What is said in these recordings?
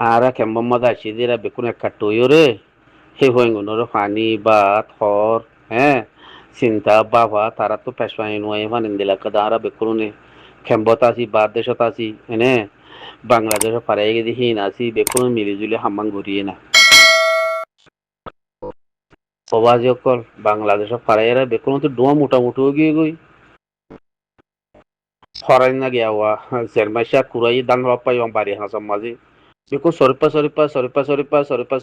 ara kembon da shi dira be kuna katto yore he hoingo no fani ba thor sinta baba tara to peshwain no evan indila kadara be kurune kembota si ba deshota si বাংলাদেশে পাড়ায় গেছি হিন আছি বেকুন মিলিজুলি হাম্মান ঘুরিয়ে না প্রবাসী অকল বাংলাদেশে পাড়ায় এরা বেকুন তো ডোয়া মোটামুটি গিয়ে গই হরাই না গিয়া ওয়া জেরমাইশা কুরাই দান বাপ্পাই বাড়ি হাসাম মাঝে বেকুন সরিপা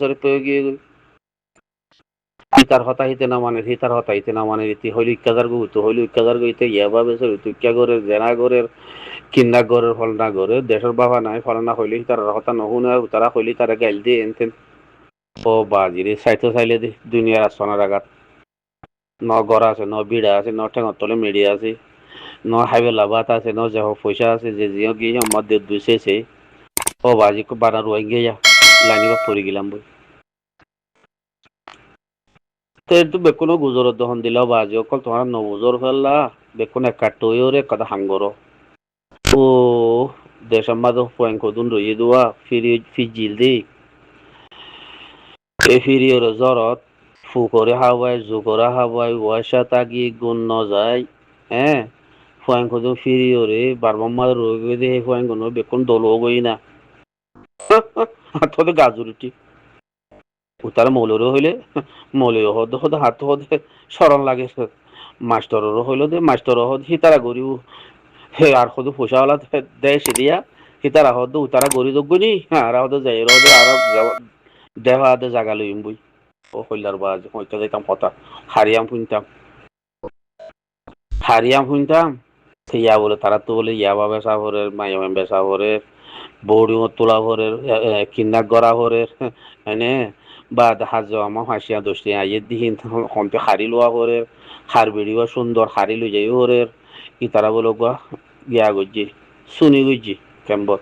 গিয়ে গই হিতার হতা হিতে না মানে হিতার হতা হিতে না মানে রীতি হইল ইকাজার গু তো হইল ইকাজার গু ইতে ইয়া ভাবে সরি তুই ইকা করে জেনা করে কিন্না করে ফলনা করে দেশের বাবা নাই ফলনা হইলে হিতার হতা নহুনা তারা হইলে তারা গাইল দিয়ে এনতেন ও বাজিরে সাইতো চাইলে দি দুনিয়ার আসনের আঘাত ন গড় আছে ন বিড়া আছে ন ঠেঙর তলে মেড়ি আছে ন হাইবে লাভাত আছে ন যাহ পয়সা আছে যে জিও গিয়ে আমার দেড় দুইছে ও বাজি কো বানা রোয়াই গিয়া লাইনি বা পড়ে গেলাম বই তো একটু বেকুনো গুজর দহন দিলাও বাজি অকল তোমার নবুজর ফেললা বেকুন এক কাটইরে কথা হাঙ্গর ও দেশাম মাদো পয়েন কদুন রইয়ে দুয়া ফিজিল দি এ ফিরিয়র জরত ফুকরে হাওয়ায় জুকরে হাওয়ায় ওয়াসা তাগি গুণ ন যায় হ্যাঁ ফুয়াং খুদু ফিরিয়রে বারবাম্মা রোগে দে ফুয়াং কোনো বেকুন দল গই না হাত গাজুরিটি উতার মৌলরও হইলে মৌলিও হদ হদ হাত হদে সরল লাগে মাস্টরও হইলো দে মাস্টর হদ হিতারা গরিব হে আর হদ পোষাওয়ালা দেয় সেদিয়া হিতারা হদ উতারা গরি দগুনি আর হদ যাই রদে আর দেহা আদে জাগা লইম বই ও হইলার বাজ হইতে যাইতাম কথা হারিয়াম শুনতাম ইয়া বলে তারা তো বলে ইয়াবা বেসা ভরের মাইয়াম বেসা ভরের বৌড়ি তোলা ভরের কিন্নাক গড়া ভরের এনে বা হাজ আমার হাসিয়া দোষী আইয়ের দিহিন হন্তে হারি লোয়া ভরের হার বেড়িও সুন্দর হারি লই যাই ভরের ই তারা বলে গা গিয়া গজি শুনি গজি কেম্বর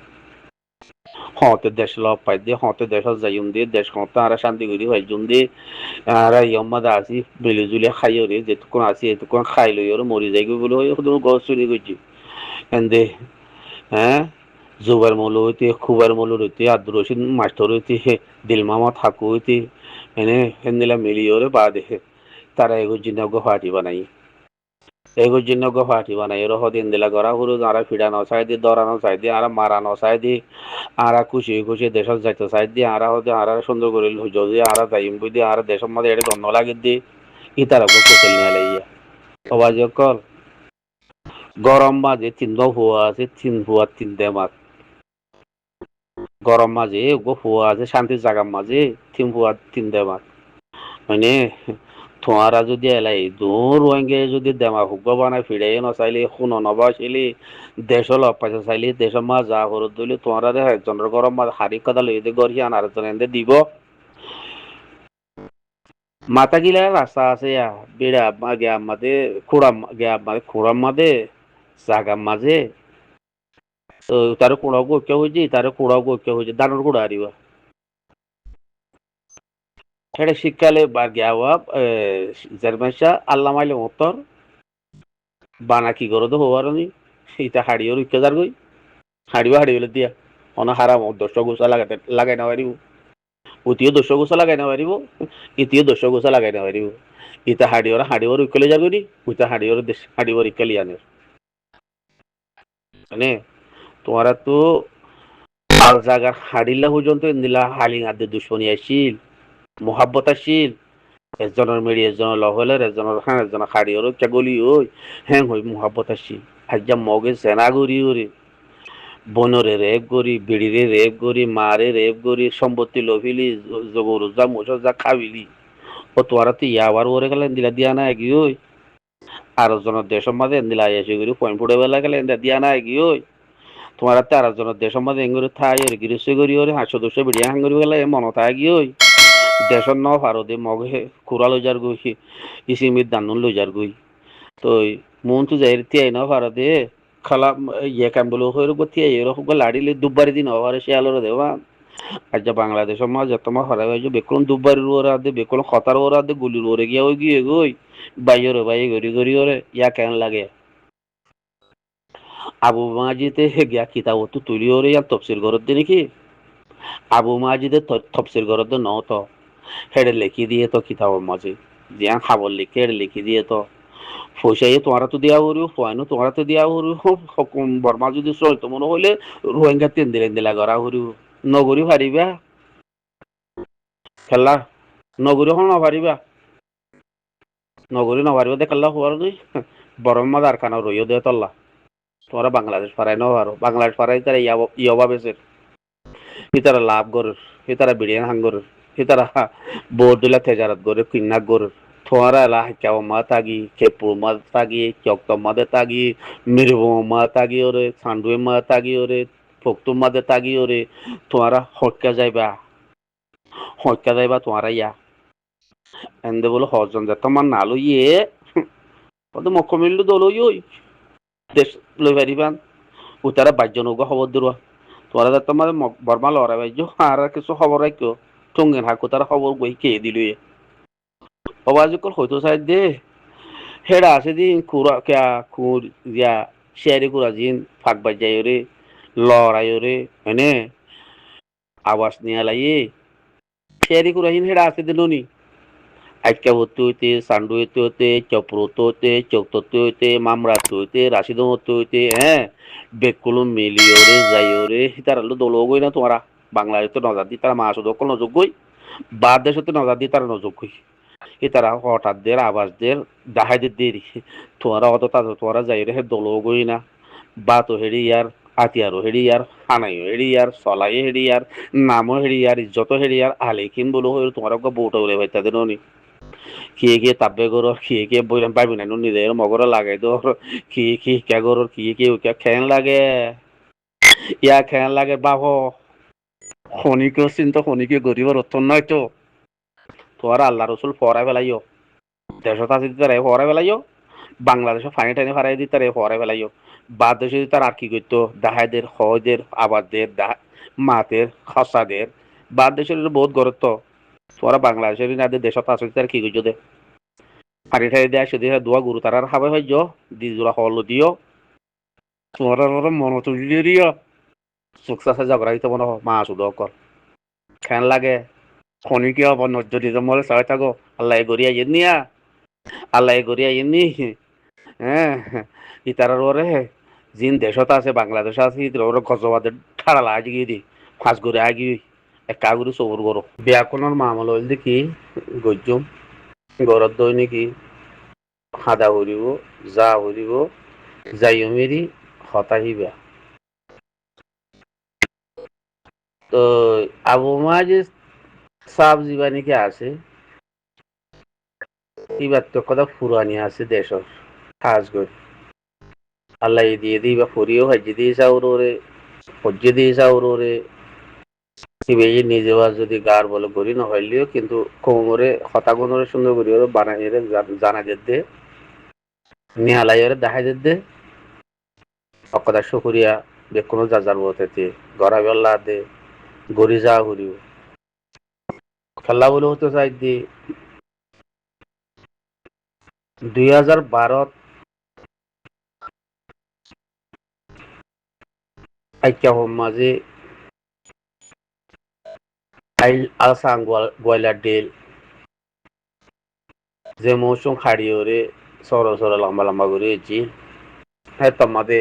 হতে দেশ লব পাই দিয়ে হতে দেশ যাইম দিয়ে দেশ হতে আর শান্তি করি ভাইজুম দিয়ে আর ইয়ম্মা আসি মিলি জুলি খাই রে যেটুকুন আসি এটুকুন খাই লই ওর মরি যাই বলে ওই গছ চুরি করছি এন্দে হ্যাঁ জুবার মৌল হইতে খুবার মৌল হইতে আব্দুর রশিদ মাস্টার হইতে দিল মামা থাকু হইতে এনে হেন্দিলা মিলি ওরে বা দেখে তারা এগো জিনগ ফাটি বানাই এগো জিনগ ফাটি বানাই ওর হদিন দিলা গড়া হুরু আর ফিডানো চাই দি দরানো চাই দি আর মারানো চাই দি আর খুশি খুশি দেশত যাইতে চাই দি আর হতে আর সুন্দর করে যদি আর যাইম বুঝি আর দেশের মধ্যে এটা গন্ধ লাগে দি ইতারা কোচেল নিয়ে লাইয়া অবাজ কর গরম মাঝে তিন ফুয়া আছে তিন ফুয়া তিন দেমাত গরম মাঝে গো ফুয়া আছে শান্তির জাগার মাঝে তিন ফুয়া তিন দেমাত মানে তোমারা যদি এলাই দূর রোহিঙ্গে যদি দেমা হুক বানায় ফিরাই নচাইলে শুনো নবাইলি দেশ লগ পাইছে চাইলে দেশের মা যা হরত দিলে তোমারা একজনের গরম মাঝে হারি কথা লই দিয়ে গড়ি আনার জন এনে দিব মাথা গিলা রাস্তা আছে বেড়া গিয়া মাঝে খুড়াম গিয়া মাঝে খুড়াম মাঝে জাগার মাঝে তো তার কুড়াও গোক্য হয়েছি তার কুড়াও গোক্য হয়েছে দানোর কুড়া আরিবা সেটা শীতকালে বা গিয়া জার্মাইশা আল্লাহ মাইলে মতর বানা কি করো তো হবার নি ইটা হাড়িও রুখে যার গই হাড়িও হাড়ি বলে দিয়া অনা হারাম 10 গোছা লাগাই না পারিব উতিও 10 গোছা লাগাই না পারিব ইতিও 10 গোছা লাগাই না পারিব ইটা হাড়িও রুখলে যার গই উইটা হাড়িও রিকালি আনে মানে তোমারা তো আল জাগার হাড়িল্লা পর্যন্ত নিলা হালিং আদে দুশ্মনী আসিল মোহাব্বত আসিল এজনের মেরি এজনের লহলের এজনের খাড়ি ওর কেগলি ওই হ্যাং হই মোহাব্বত আসিল হাজ্জা মগে সেনা গরি ওরে বনরে রেপ গরি বিড়িরে রেপ গরি মারে রেপ গরি সম্পত্তি লভিলি জগরুজা মোসা খাবিলি ও তোরা তো ইয়াবার ওরে গেলেন দিলা দিয়া না এগি ওই আর জনের দেশের মাঝে দিলা এসে গরি পয়েন্ট ফুটে বেলা গেলেন দিয়া না এগি ওই তোমার আর জনের দেশের মাঝে এঙ্গুরি থাই এর গিরিশে গরি ওরে হাসো দোষে বিড়িয়া হাঙ্গরি গেলে মন থাই গি ওই দেশর ন ভারতে মগে কুড়া লইজার গই ইসিমির দানুন লইজার গই তো মন তো যাই তিয়াই ন ভারতে খালা ইয়ে কাম্বল হয়ে তিয়াই এরকম লাড়িলে দুবারি দিন হওয়ার সে আলোর দেওয়া আজ বাংলাদেশের মাঝে তোমার হরা হয়েছে বেকুন দুবারির ওরা আদে বেকুন খতার ওরা আদে গুলির ওরে গিয়া ওই গিয়ে গই বাইরে বাই গড়ি গড়ি ওরে ইয়া কেন লাগে আবু মাজিতে গিয়া কিতাব তো তুলি ওরে ইয়া তফসিল করতে নাকি আবু মাজিদের তফসির গরদ ন তো হেডে লিখি দিয়ে তো কিতাবের মাঝে জিয়ান খাবার লিখে হেডে লিখি দিয়ে তো পয়সাই তোমারা তো দিয়া করিও পয়নো তোমারা তো দিয়া করিও হকুম বর্মা যদি চলতো মনে হইলে রোহিঙ্গা দিলা করা করিও নগরী পারিবা খেলা নগরী হল নপারিবা নগরী নপারিবা দে খেলা হওয়ার নেই বরম্মা দারখানা রইও দে তল্লা তোমরা বাংলাদেশ পারাই ন পারো বাংলাদেশ পারাই তারা ইয়বা বেসের ইতারা লাভ গরুর ইতারা বিরিয়ান হাঙ্গরুর ইতারা বোর্ড দিলা তেজারত গরুর কিন্নাক গরুর তোমরা এলা কেও মা তাগি কেপু মা তাগি চক্ত মাদে তাগি মিরবো মা তাগি ওরে সান্ডুয়ে মা তাগি ওরে ফক্তু মাদে তাগি ওরে তোমরা হটকা যাইবা তোমরা ইয়া এন্দে বলো হজন যে তোমার নালো ইয়ে কত মকমিল্লু দলো ইই দেশ লই পারিবান উতারা বাজ্যনৌগ খবর দিবা তোরা যাতে মানে বর্মা লড়াই বাইজো আর কিছু খবর রাখো টঙ্গেন হাকু তারা খবর বই কে দিল অবাজকল হয়তো সাইড দে হেডা আছে দিন কুরা কেয়া কুর ইয়া শেয়ারি কুরা জিন ফাঁক বাজাই রে লড়াই রে মানে আওয়াজ নিয়ে লাই শেয়ারি কুরা হিন হেডা আছে দিন নি আজকা হতে হইতে সান্ডু হইতে হইতে চপ্রত হইতে চৌতত্ব হইতে মামরাত হইতে রাশিদ হইতে হ্যাঁ বেকুলু মিলিওরে যাইওরে তারা দল গই না তোমারা বাংলাদেশ তো নজর দি তারা মাস দখল নযোগ্যই বাদ দেশতে নজর দি তারা নযোগ্যই তারা হঠাৎ দের আবাস দের দাহাইদের দেরি তোমরা অত তাদের তোমরা যাইরে হে দল গই না বা তো হেরি ইয়ার আতিয়ারও হেরি ইয়ার হানাইও হেরি ইয়ার চলাই হেরি ইয়ার নামও হেরি ইয়ার ইজ্জত হেরি ইয়ার আলেকিন বলো তোমার বউটা উড়ে ভাই তাদের নি কিয়ে তাব্বে গরর কিয়ে বইলাম পাইবি না নিজের মগর লাগাই দর কি কে গরর কি খেন লাগে ইয়া খেন লাগে বাহ খনিকে চিন্তা খনিকে গরিবের অর্থন নয় তো তোর আল্লাহ রসুল ফরাই ফেলাইও দেশত আছে তারা ফরাই ফেলাইও বাংলাদেশে ফানি টানি ফারাই দি তারা ফরাই ফেলাইও বাদ দেশে তার আর কি করতো দাহাইদের হজের আবাদদের মাতের খসাদের বাদ দেশের বহুত গরত্ব তোরা বাংলাদেশের না দেশত আছে তার কি করছো দে ফানি ঠাই দেয় সেদিন দোয়া গুরু তারার খাবে হইজ দি জোড়া হল দিও তোমরা মন তুলি দিও সুকসাসে ঝগড়া দিতে মনে মা শুধু অকল খেন লাগে খনি কি হব নজর দিতে মরে সবাই থাকো আল্লাহ গড়িয়া নিয়া আল্লাহ গড়িয়া নি হ্যাঁ ইতারার ওরে জিন দেশত আছে বাংলাদেশ আছে ওরা গজবাদের ঠাড়া লাগিয়ে দি ফাঁস করে আগি একা করে চবর করো ব্যাকরণের মামল হইল দেখি গজ্জম গরত দই নাকি হাদা হরিব যা হরিব যাইও মেরি হতাহিবা তো আবু যে সাব জীবানী কে আছে এবার তো কথা ফুরানি আছে দেশর খাস করে আল্লাহ দিয়ে দিবা ফুরিও হাজি দিয়ে চাউরে হজ্জে দিয়ে চাউরে নিজে যদি গার বলে গড়ি নহলিও কিন্তু কোমরে হতা গুণরে সুন্দর করি বানাই জানা যেতে নিহালাইরে দেখাই যেতে অকদা শুকুরিয়া বেকুনো যার বলতে গড়া বেল্লা দে গড়ি যা ঘুরিও খেলা বলে হতে চাই দি 2012 আইকা হোম মাঝে আলসাং গোয়ালার ডেল যে মৌসুম খাড়িয়ে রে সর লম্বা লম্বা করে এসি হ্যাঁ তোমাদে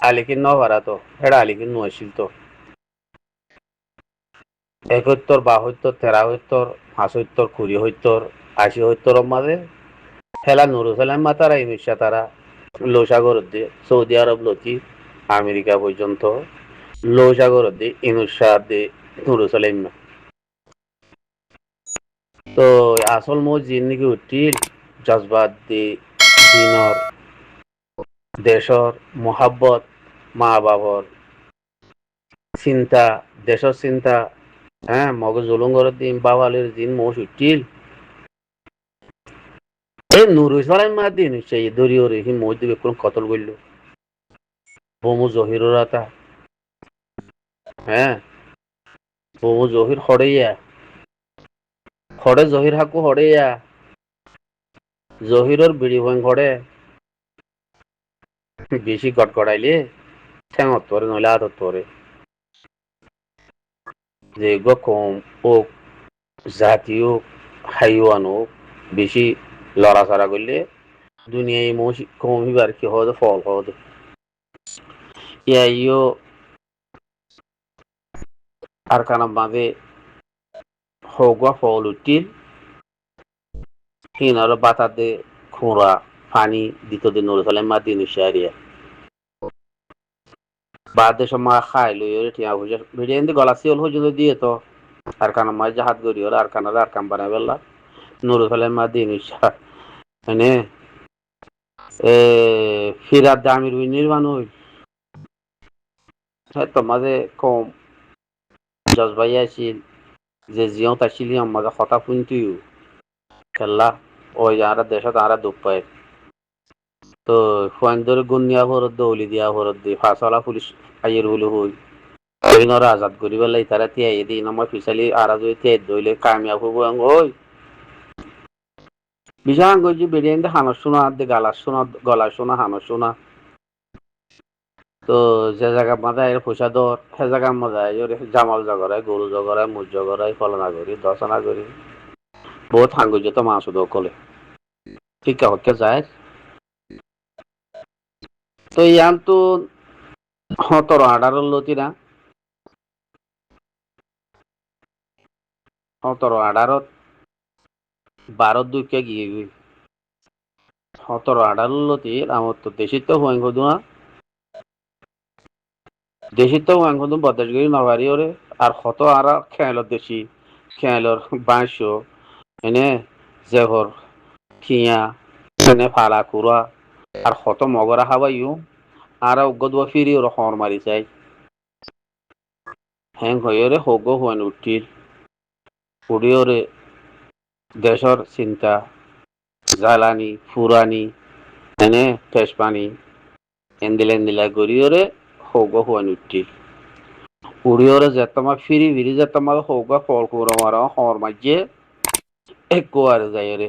আলিকিন ন ভাড়া তো হেডা আলিকিন নছিল তো 71 72 73 75 20 80 মাঝে খেলা নুরুসালাম মাতারা ইনুসা তারা লোসাগর দিয়ে সৌদি আরব লতি আমেরিকা পর্যন্ত লোসাগর দিয়ে ইনুসা দিয়ে নুরুসালাম তো আসল মো জিন্দিগি উঠিল জজবাত দি দিনর দেশর মোহাব্বত মা বাবর চিন্তা দেশর চিন্তা হ্যাঁ মগজ জলুঙ্গর দিন বাবালের দিন মোষ উঠিল এই নুরুসালাম মা দিন সেই দরিও রে হি মোজ দিবে কোন কতল করল বমু জহিরুর আতা হ্যাঁ বমু জহির হড়াইয়া হড়ে জহির হাকু হড়াইয়া জহিরর বিড়ি ভয় ঘরে বেশি গটগড়াইলে ঠ্যাঙত তোরে নইলে আদত তোরে যে কম হোক জাতি হোক হাইওয়ান হোক বেশি লড়াচড়া করলে দুনিয়ায় কম হিবার কি হওয়া ফল হওয়া ইয়াইও আর কানা বাঁধে হওয়া ফল উঠিল হিনার বাতাতে খোঁড়া পানি দিতে নড়ে ফেলে মা দিন সারিয়া বাদে সময় খাই লই টিয়া বুঝে ভিডিও গলাসি হল যদি দিয়ে তো আর কানা মাঝে হাত গড়ি হল আর কানারে আর কাম বানাই ফেললা নড়ে ফেলে মা দিন মানে ফিরার দামির নির্মাণ হইল তোমাদের কম জজবাই আছিল যে জিও তাইছিলি আমাদের কথা শুনতিও খেললা ওই যারা দেশত তারা দুঃখ পায় তো ফুয়াইন্দরে গুণ নিয়া ভরত দৌলি দিয়া ভরত দি ফাঁসলা পুলিশ আইয়ের বলে হই ওইনরা আজাদ করি বেলাই তারা তিয়াই দিন আমার পিছালি আর যদি তিয়াই দইলে কামিয়াব হবো ওই বিশাল গজি বেরিয়ে হানর শোনা দে গালার শোনা গলার শোনা হানর শোনা তো যে জায়গা মাথায় পয়সা দর সে জায়গা মাথায় জামাল জগরায় গরু জগরায় মুজ জগরায় ফলনা করি দশনা করি বহুত হাঙ্গুজ তো মাছ কলে ঠিক হকে যায় তো ইয়ান তো 17-18 লতিরা 17-18 12 দুইকে গিয়ে 17-18 লতি আমার তো দেশিত হুয়াং হদুয়া দেশিত হুয়াং হদু বদাসগিরি নভারি ওরে আর কত আর খেয়ালত দেশি খেয়ালর বাঁশো এনে জেহর খিয়া এনে ফালা কুড়া আর কত মগরা খাবাইও আর গদুয়া ফিরি ওরা হর মারি চাই হ্যাং হয়ে রে হোক হুয়ান উঠির উড়ি ওরে দেশর চিন্তা জ্বালানি ফুরানি এনে তেজপানি এন্দিলা গড়িওরে হোক হুয়ান উঠির উড়িওরে যেতমা ফিরি ফিরি যেতমা হোক ফল কুড়ো মারা হর মাঝে একোয়ারে যায় রে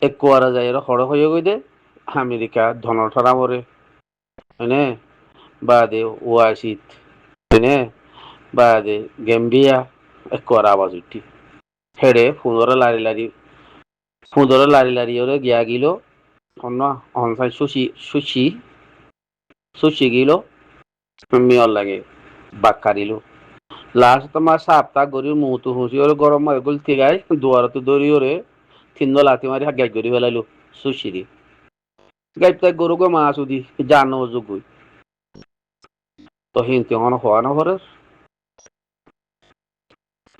একোয়ারে যায় রে হড় হয়ে গই দে আমেরিকা ধনঠরা মরে এনে বাদে ওয়াসিত এনে বাদে গেম্বিয়া একোয়ার আওয়াজ উঠি হেড়ে ফুঁদরে লারি ওরে গিয়া গিল অন্য অনসাই সুশি গিল মিয়র লাগে বাক্কারিল লাস্ট তোমার সাপ্তাহ গরির মুহূর্ত হুঁসি ওরে গরম মারে গুল তিগাই দুয়ারতে দড়ি ওরে তিন লাতি মারি গাই গড়ি ফেলাইলো সুশি দি গাই তাই গরু গো মাছ উদি জানো যোগই তো হিনতে হন হওয়া না ঘরে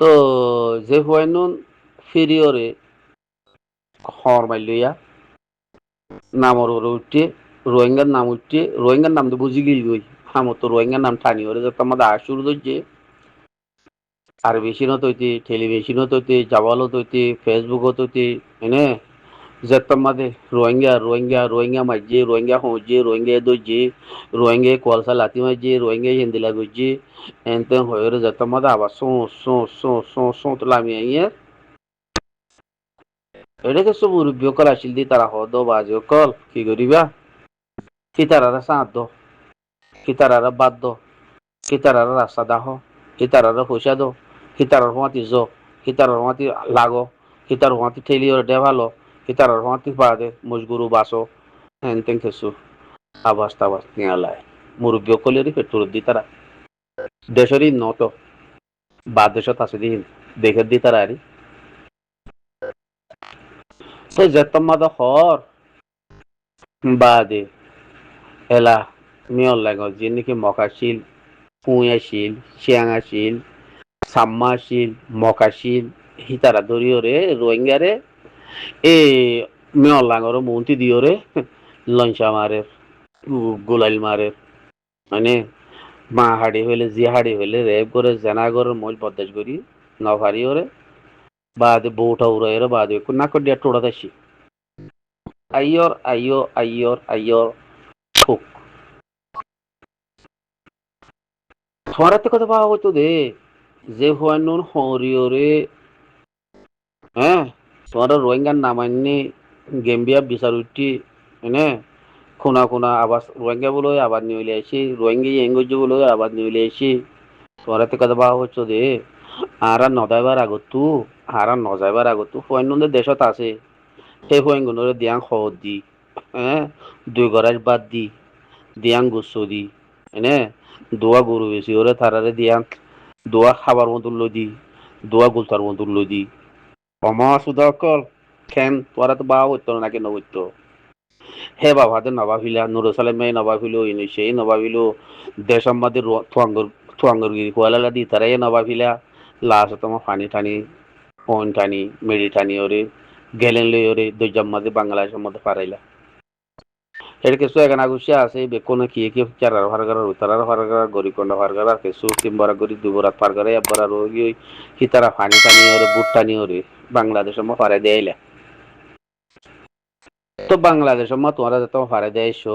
তো যে হুয়াইনুন ফিরিওরে হর মাইলইয়া নামর ওরে উঠে রোহিঙ্গার নাম উঠে রোহিঙ্গার নাম তো বুঝি গিল গই আমার তো রোহিঙ্গার নাম ঠানি ওরে যে তোমাদের আসুর দইছে আর বেশিনত হইতে টেলিভিশনত হইতে জাওয়ালত হইতে ফেসবুকত হইতে এনে যে তোমাদের রোহিঙ্গা মাঝে রোহিঙ্গা হচ্ছে রোহিঙ্গা দইছে রোহিঙ্গা কলসা লাতি মাঝে রোহিঙ্গা হিন্দিলা গইছে এনতে হয়ে যে তোমাদের আবার তো লামি আইয়ে এটা কিছু মুরব্বী কল আসিল দি তারা হদ বাজে কল কি করিবা কি তারারা সাঁত দ কি তারারা বাদ দ কি তারারা রাস্তা দাহ কি তারারা পয়সা দো কি তারার হুঁয়াতি জ কি তারার হুঁয়াতি লাগো কি তার হুঁয়াতি ঠেলি ওরে ডেভালো কি তারার হুঁয়াতি বাদে মজগুরু বাসো হ্যান তেন কিছু আবাস তাবাস নিয়ে লাই মুরব্বী কলেরই পেট্রোল দি তারা দেশেরই নত বাদ দেশত আছে দি দেখে দি তারা আরি তো যেতমাদ হর বাদে এলা মিয়র লাগো যে নাকি মকাশিল পুঁয়াশিল শিয়াঙাশিল সাম্মাশিল মকাশিল হিতারা দরিওরে রোহিঙ্গারে এ মিয়র লাগর মন্ত্রী দিওরে লঞ্চা মারে গোলাইল মারে মানে মা হাড়ি হইলে জি হাড়ি হইলে রেপ করে জেনা করে মজ বদাস করি নভারি ওরে বাদে বউটা উড়াইরে বাদে না করিয়া টোড়া দাসি আইয়র ঠুক তোমার কথা পাওয়া হতো দে যে হুয়ানুন হরিওরে হ্যাঁ তোমার রোহিঙ্গার নামান্নি গেম্বিয়া বিচার উঠি এনে খুনা আবার রোহিঙ্গা বলে আবার নিয়ে আসি রোহিঙ্গা এঙ্গজ বলে আবার নিয়ে আসি তোরা তে কথা বাহ হচ্ছে দে আরা নদাইবার আগতু আরা নজাইবার আগতু ফয়নুন্দে দেশত আছে সেই ফয়নগুলোরে দিয়াং খবর দি হ্যাঁ 2 গরাজ বাদ দি দিয়াং গুচ্ছ দি এনে দোয়া গরু বেশি ওরে তারারে দিয়াং দোয়া খাবার মতো লদি দোয়া গুলতার মতো লদি অমা সুদা অকল খেন তোরা তো বাহ হইতো নাকি নবইতো হে বাবাতে নবাবিলা নুরসালেমে নবাবিলো ইনিশেই নবাবিলো দেশম্মাদের থুয়াঙ্গরগিরি কুয়ালালা দি তারাই নবাবিলা লাস্ট তোমার ফানি টানি ফোন টানি মেডি টানি ওরে গেলেন লই ওরে দৈজাম্মাদের বাংলাদেশের মধ্যে পারাইলা এর কিছু এখানে আগুসিয়া আছে বেকোনো কি কি চারার ফারগার উতারার ফারগার গরিকন্ডা ফারগার কিছু তিনবার গরি দুবরাত ফারগারে একবার রোগী হিতারা ফানি টানি ওরে বুট টানি ওরে বাংলাদেশের মধ্যে পারাই দেয়লা তো বাংলাদেশের মধ্যে তোমরা তো পারাই দেয়ছো